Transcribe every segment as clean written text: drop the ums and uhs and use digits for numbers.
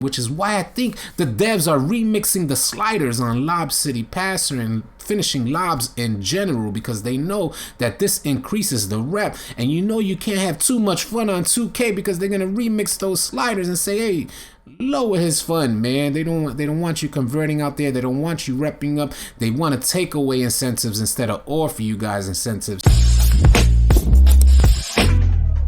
which is why I think the devs are remixing the sliders on Lob City Passer and finishing lobs in general, because they know that this increases the rep. And you know you can't have too much fun on 2K because they're gonna remix those sliders and say, hey, lower his fun, man. They don't want you converting out there. They don't want you repping up. They want to take away incentives instead of offer you guys incentives.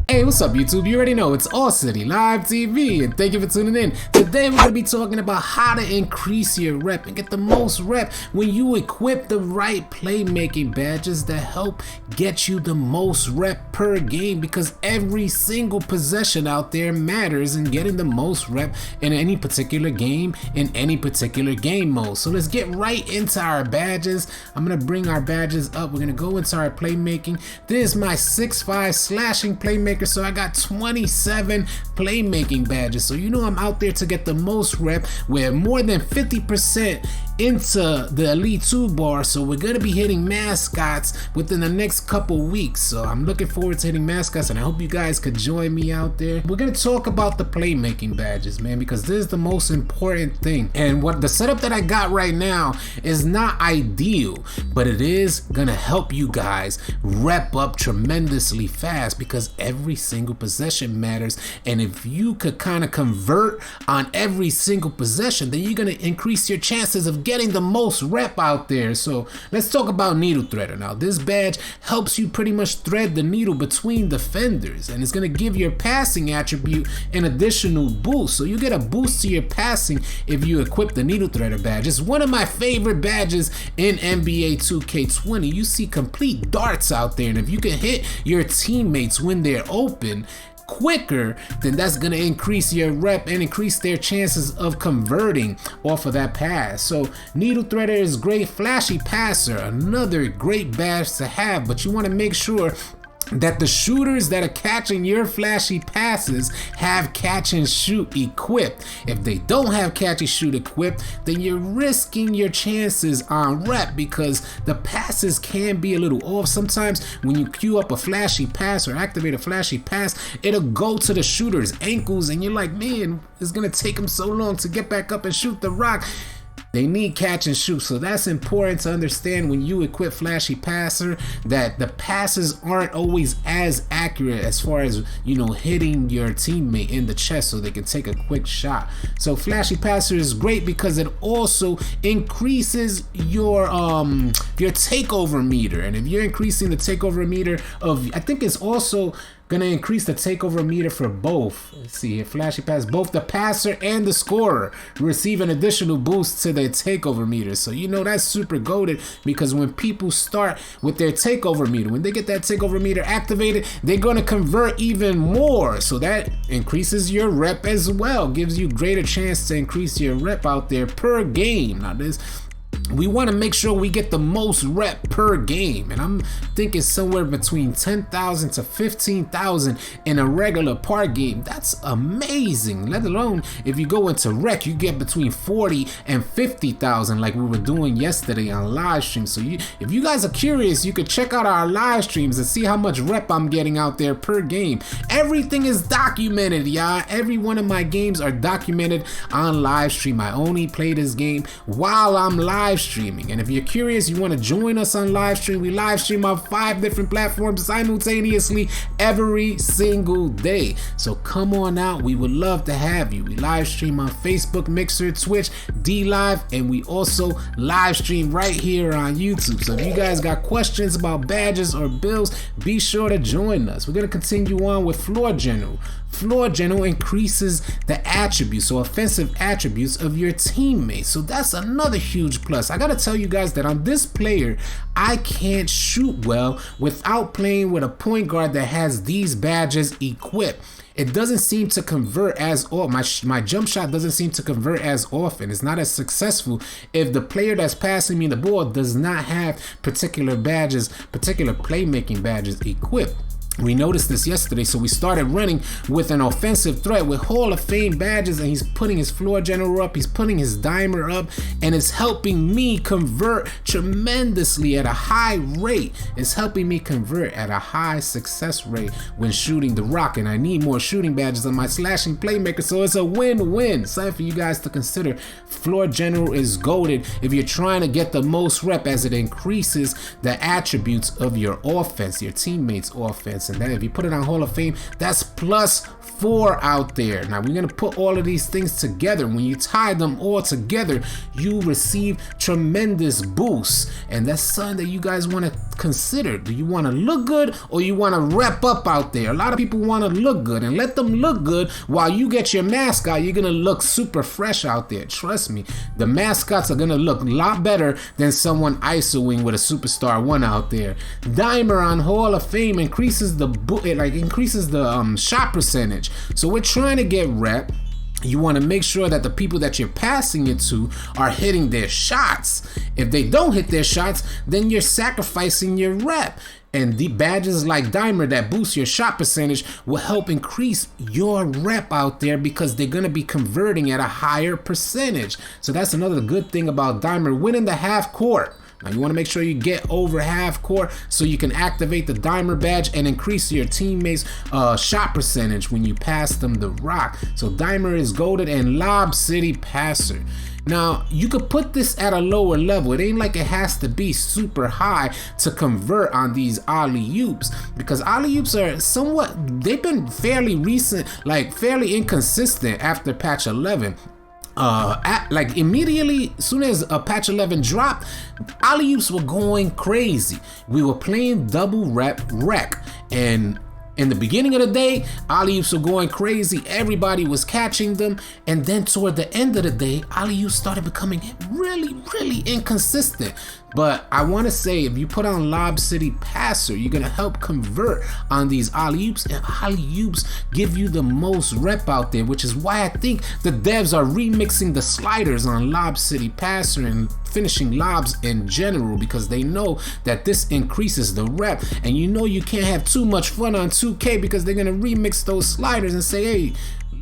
Hey, what's up YouTube? You already know it's All City Live TV, and thank you for tuning in. Today we're going to be talking about how to increase your rep and get the most rep when you equip the right playmaking badges that help get you the most rep per game, because every single possession out there matters in getting the most rep in any particular game, in any particular game mode. So let's get right into our badges. I'm going to bring our badges up. We're going to go into our playmaking. This is my 6'5" slashing playmaker. So I got 27 playmaking badges. So you know I'm out there to get the most rep. We're more than 50% into the Elite 2 bar. So we're going to be hitting mascots within the next couple weeks. So I'm looking forward to hitting mascots, and I hope you guys could join me out there. We're going to talk about the playmaking badges, man, because this is the most important thing. And what the setup that I got right now is not ideal, but it is going to help you guys rep up tremendously fast, because every single possession matters. And if you could kind of convert on every single possession, then you're going to increase your chances of getting the most rep out there. So let's talk about Needle Threader. Now this badge helps you pretty much thread the needle between defenders, and it's going to give your passing attribute an additional boost. So you get a boost to your passing if you equip the Needle Threader badge. It's one of my favorite badges in NBA 2K20. You see complete darts out there, and if you can hit your teammates when they're open quicker, then that's going to increase your rep and increase their chances of converting off of that pass. So Needle Threader is great. Flashy Passer, another great badge to have, but you want to make sure that the shooters that are catching your flashy passes have catch and shoot equipped. If they don't have catch and shoot equipped, then you're risking your chances on rep, because the passes can be a little off. Sometimes when you queue up a flashy pass or activate a flashy pass, it'll go to the shooter's ankles, and you're like, man, it's gonna take them so long to get back up and shoot the rock. They need catch and shoot. So that's important to understand when you equip Flashy Passer, that the passes aren't always as accurate as far as, you know, hitting your teammate in the chest so they can take a quick shot. So Flashy Passer is great because it also increases your takeover meter. And if you're increasing the takeover meter of, I think it's also gonna increase the takeover meter for both. Let's see here, Flashy Pass, both the passer and the scorer receive an additional boost to their takeover meter. So you know that's super goated, because when people start with their takeover meter, when they get that takeover meter activated, they're gonna convert even more. So that increases your rep as well, gives you greater chance to increase your rep out there per game. Now we want to make sure we get the most rep per game, and I'm thinking somewhere between 10,000 to 15,000 in a regular part game. That's amazing. Let alone if you go into rec, you get between 40 and 50,000 like we were doing yesterday on live stream. So if you guys are curious, you could check out our live streams and see how much rep I'm getting out there per game. Everything is documented, y'all. Every one of my games are documented on live stream. I only play this game while I'm live streaming. And if you're curious, you want to join us on live stream, we live stream on 5 different platforms simultaneously every single day. So come on out, we would love to have you. We live stream on Facebook, Mixer, Twitch, DLive, and we also live stream right here on YouTube. So if you guys got questions about badges or builds, be sure to join us. We're going to continue on with Floor General. Floor General increases the attributes, so offensive attributes of your teammates. So that's another huge plus. I gotta tell you guys that on this player, I can't shoot well without playing with a point guard that has these badges equipped. It doesn't seem to convert as often. My jump shot doesn't seem to convert as often. It's not as successful if the player that's passing me the ball does not have particular badges, particular playmaking badges equipped. We noticed this yesterday, so we started running with an offensive threat with Hall of Fame badges, and he's putting his floor general up, he's putting his dimer up, and it's helping me convert tremendously at a high rate. It's helping me convert at a high success rate when shooting the rock, and I need more shooting badges on my slashing playmaker, so it's a win-win. Something for you guys to consider. Floor general is goated if you're trying to get the most rep, as it increases the attributes of your offense, your teammates' offense. And then if you put it on Hall of Fame, that's +4 out there. Now we're gonna put all of these things together. When you tie them all together, you receive tremendous boosts, and that's something that you guys want to consider. Do you want to look good, or you want to rep up out there? A lot of people want to look good, and let them look good while you get your mascot. You're gonna look super fresh out there. Trust me, the mascots are gonna look a lot better than someone isoing with a superstar 1 out there. Dimer on Hall of Fame increases the shot percentage. So we're trying to get rep. You want to make sure that the people that you're passing it to are hitting their shots. If they don't hit their shots, then you're sacrificing your rep. And the badges like Dimer that boost your shot percentage will help increase your rep out there, because they're going to be converting at a higher percentage. So that's another good thing about Dimer, winning the half court. Now you want to make sure you get over half court so you can activate the Dimer badge and increase your teammates' shot percentage when you pass them the rock. So Dimer is goated, and Lob City Passer. Now you could put this at a lower level. It ain't like it has to be super high to convert on these alley-oops, because alley-oops are they've been fairly recent, like fairly inconsistent after patch 11. Like immediately, as soon as patch 11 dropped, alley-oops were going crazy. We were playing double rep rec, and in the beginning of the day, alley-oops were going crazy. Everybody was catching them, and then toward the end of the day, alley-oops started becoming really inconsistent. But I want to say, if you put on Lob City Passer, you're going to help convert on these alley-oops, and alley-oops give you the most rep out there, which is why I think the devs are remixing the sliders on Lob City Passer and finishing lobs in general, because they know that this increases the rep. And you know you can't have too much fun on 2K, because they're going to remix those sliders and say, hey,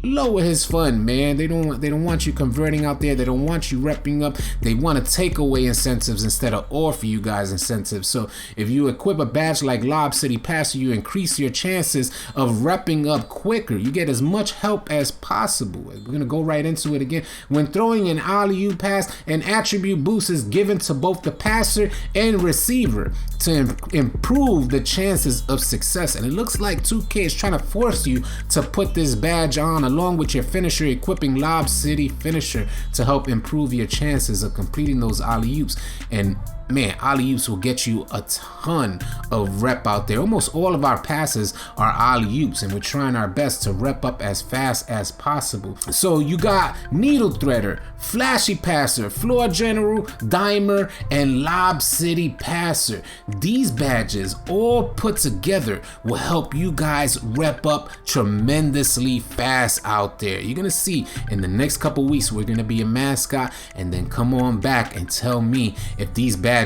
lower his fun, man. They don't want you converting out there. They don't want you repping up. They want to take away incentives instead of offer you guys incentives. So if you equip a badge like Lob City Passer, you increase your chances of repping up quicker. You get as much help as possible. We're gonna go right into it again. When throwing an alley-oop pass, an attribute boost is given to both the passer and receiver to improve the chances of success. And it looks like 2K is trying to force you to put this badge on along with your finisher, equipping Lob City Finisher to help improve your chances of completing those alley-oops. And man, alley-oops will get you a ton of rep out there. Almost all of our passes are alley-oops, and we're trying our best to rep up as fast as possible. So you got Needle Threader, Flashy Passer, Floor General, Dimer, and Lob City Passer. These badges all put together will help you guys rep up tremendously fast out there. You're gonna see in the next couple weeks we're gonna be a mascot, and then come on back and tell me if these badges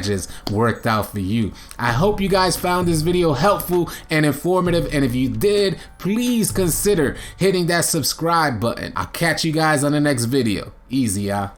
worked out for you. I hope you guys found this video helpful and informative, and if you did, please consider hitting that subscribe button. I'll catch you guys on the next video. Easy, y'all.